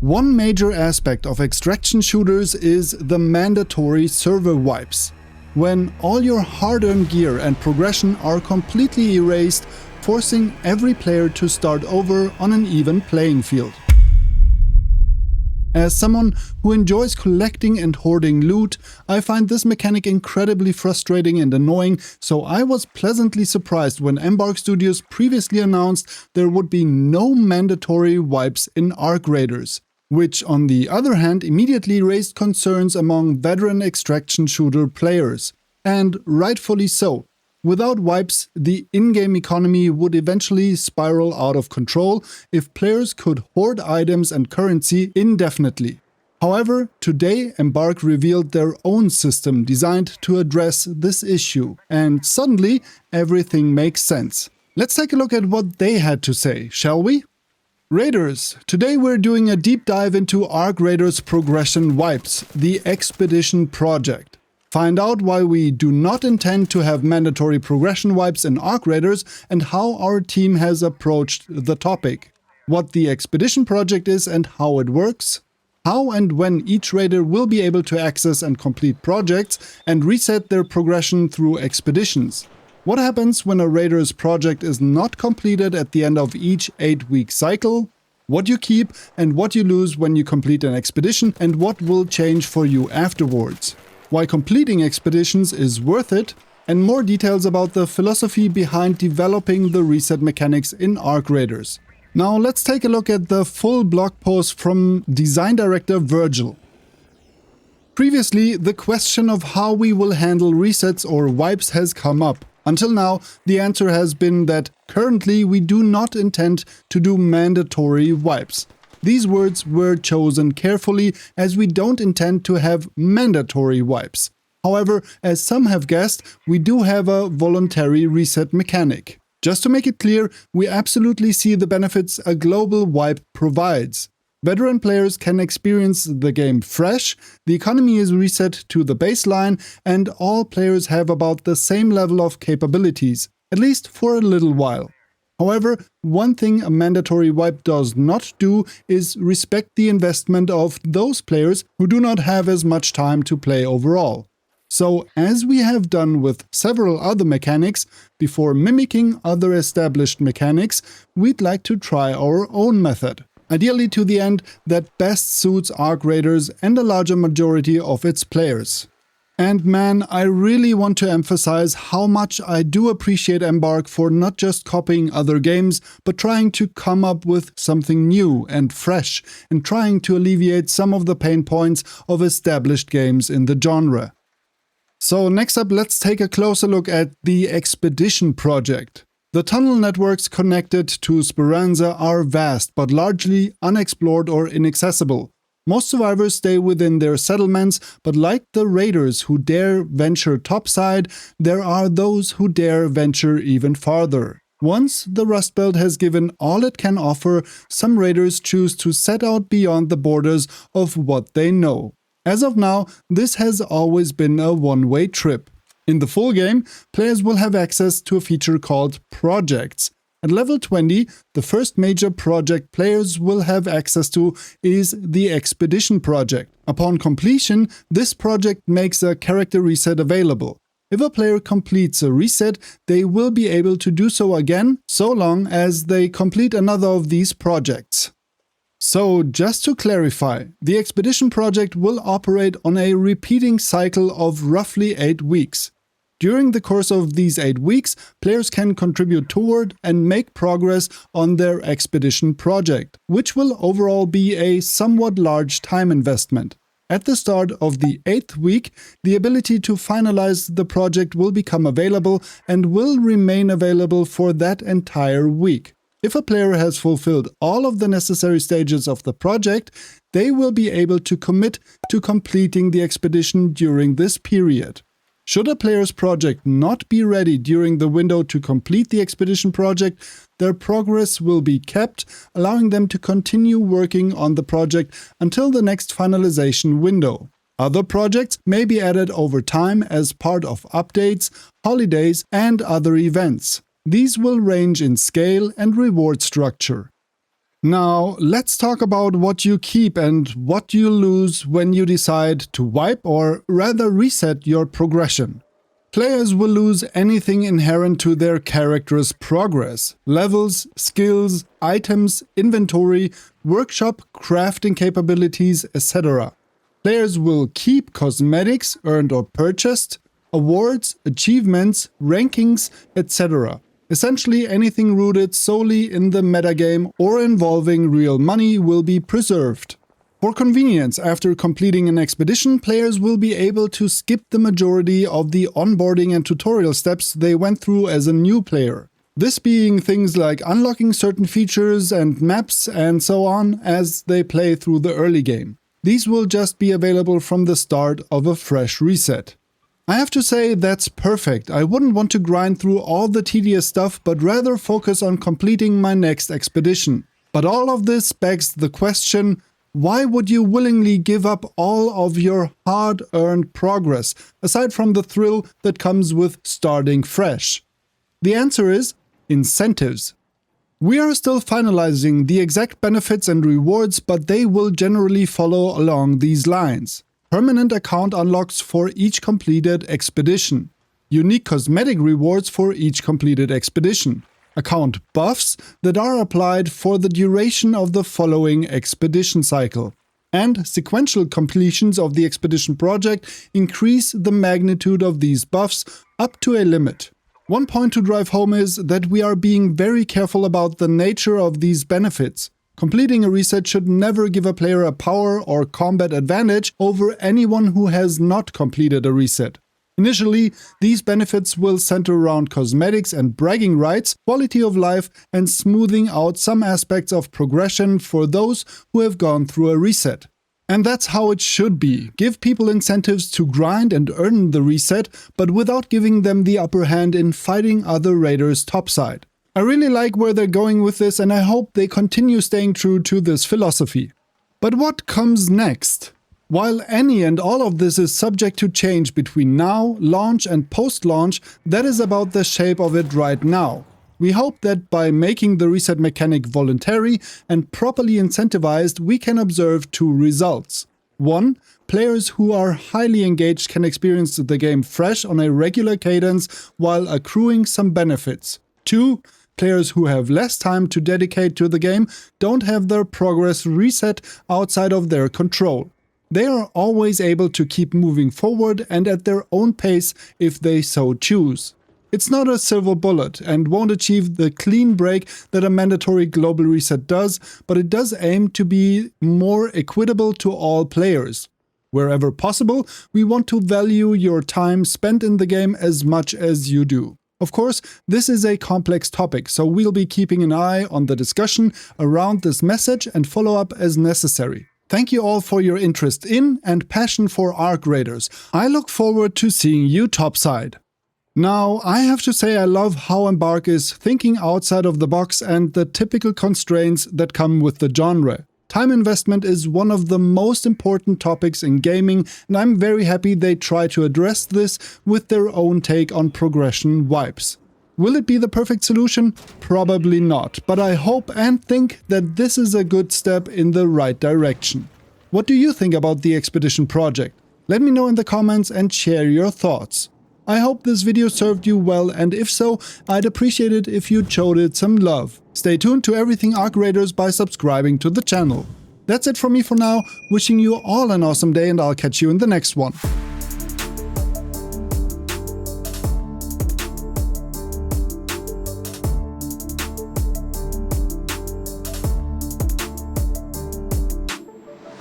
One major aspect of extraction shooters is the mandatory server wipes, when all your hard-earned gear and progression are completely erased, forcing every player to start over on an even playing field. As someone who enjoys collecting and hoarding loot, I find this mechanic incredibly frustrating and annoying, so I was pleasantly surprised when Embark Studios previously announced there would be no mandatory wipes in Arc Raiders, which on the other hand immediately raised concerns among veteran extraction shooter players. And rightfully so. Without wipes, the in-game economy would eventually spiral out of control if players could hoard items and currency indefinitely. However, today Embark revealed their own system designed to address this issue, and suddenly everything makes sense. Let's take a look at what they had to say, shall we? Raiders, today we're doing a deep dive into Arc Raiders progression wipes, the Expedition Project. Find out why we do not intend to have mandatory progression wipes in Arc Raiders and how our team has approached the topic, what the Expedition Project is and how it works, how and when each raider will be able to access and complete projects and reset their progression through expeditions. What happens when a raider's project is not completed at the end of each 8-week cycle, what you keep and what you lose when you complete an expedition, and what will change for you afterwards. Why completing expeditions is worth it, and more details about the philosophy behind developing the reset mechanics in Arc Raiders. Now let's take a look at the full blog post from design director Virgil. Previously, the question of how we will handle resets or wipes has come up. Until now, the answer has been that currently we do not intend to do mandatory wipes. These words were chosen carefully as we don't intend to have mandatory wipes. However, as some have guessed, we do have a voluntary reset mechanic. Just to make it clear, we absolutely see the benefits a global wipe provides. Veteran players can experience the game fresh, the economy is reset to the baseline, and all players have about the same level of capabilities, at least for a little while. However, one thing a mandatory wipe does not do is respect the investment of those players who do not have as much time to play overall. So, as we have done with several other mechanics, before mimicking other established mechanics, we'd like to try our own method. Ideally to the end that best suits Arc Raiders and a larger majority of its players. And man, I really want to emphasize how much I do appreciate Embark for not just copying other games, but trying to come up with something new and fresh, and trying to alleviate some of the pain points of established games in the genre. So next up, let's take a closer look at the Expedition Project. The tunnel networks connected to Speranza are vast, but largely unexplored or inaccessible. Most survivors stay within their settlements, but like the raiders who dare venture topside, there are those who dare venture even farther. Once the Rust Belt has given all it can offer, some raiders choose to set out beyond the borders of what they know. As of now, this has always been a one-way trip. In the full game, players will have access to a feature called Projects. At level 20, the first major project players will have access to is the Expedition Project. Upon completion, this project makes a character reset available. If a player completes a reset, they will be able to do so again, so long as they complete another of these projects. So, just to clarify, the Expedition Project will operate on a repeating cycle of roughly 8 weeks. During the course of these 8 weeks, players can contribute toward and make progress on their expedition project, which will overall be a somewhat large time investment. At the start of the 8th week, the ability to finalize the project will become available and will remain available for that entire week. If a player has fulfilled all of the necessary stages of the project, they will be able to commit to completing the expedition during this period. Should a player's project not be ready during the window to complete the expedition project, their progress will be kept, allowing them to continue working on the project until the next finalization window. Other projects may be added over time as part of updates, holidays, and other events. These will range in scale and reward structure. Now, let's talk about what you keep and what you lose when you decide to wipe or rather reset your progression. Players will lose anything inherent to their character's progress: levels, skills, items, inventory, workshop, crafting capabilities, etc. Players will keep cosmetics earned or purchased, awards, achievements, rankings, etc. Essentially, anything rooted solely in the metagame or involving real money will be preserved. For convenience, after completing an expedition, players will be able to skip the majority of the onboarding and tutorial steps they went through as a new player. This being things like unlocking certain features and maps and so on as they play through the early game. These will just be available from the start of a fresh reset. I have to say that's perfect. I wouldn't want to grind through all the tedious stuff, but rather focus on completing my next expedition. But all of this begs the question, why would you willingly give up all of your hard-earned progress, aside from the thrill that comes with starting fresh? The answer is incentives. We are still finalizing the exact benefits and rewards, but they will generally follow along these lines. Permanent account unlocks for each completed expedition. Unique cosmetic rewards for each completed expedition. Account buffs that are applied for the duration of the following expedition cycle. And sequential completions of the expedition project increase the magnitude of these buffs up to a limit. One point to drive home is that we are being very careful about the nature of these benefits. Completing a reset should never give a player a power or combat advantage over anyone who has not completed a reset. Initially, these benefits will center around cosmetics and bragging rights, quality of life, and smoothing out some aspects of progression for those who have gone through a reset. And that's how it should be. Give people incentives to grind and earn the reset, but without giving them the upper hand in fighting other raiders topside. I really like where they're going with this, and I hope they continue staying true to this philosophy. But what comes next? While any and all of this is subject to change between now, launch, and post-launch, that is about the shape of it right now. We hope that by making the reset mechanic voluntary and properly incentivized, we can observe two results. 1. Players who are highly engaged can experience the game fresh on a regular cadence while accruing some benefits. 2. Players who have less time to dedicate to the game don't have their progress reset outside of their control. They are always able to keep moving forward and at their own pace if they so choose. It's not a silver bullet and won't achieve the clean break that a mandatory global reset does, but it does aim to be more equitable to all players. Wherever possible, we want to value your time spent in the game as much as you do. Of course, this is a complex topic, so we'll be keeping an eye on the discussion around this message and follow up as necessary. Thank you all for your interest in and passion for Arc Raiders. I look forward to seeing you topside. Now, I have to say I love how Embark is thinking outside of the box and the typical constraints that come with the genre. Time investment is one of the most important topics in gaming, and I'm very happy they try to address this with their own take on progression wipes. Will it be the perfect solution? Probably not, but I hope and think that this is a good step in the right direction. What do you think about the Expedition project? Let me know in the comments and share your thoughts. I hope this video served you well, and if so, I'd appreciate it if you showed it some love. Stay tuned to everything Arc Raiders by subscribing to the channel. That's it from me for now, wishing you all an awesome day, and I'll catch you in the next one.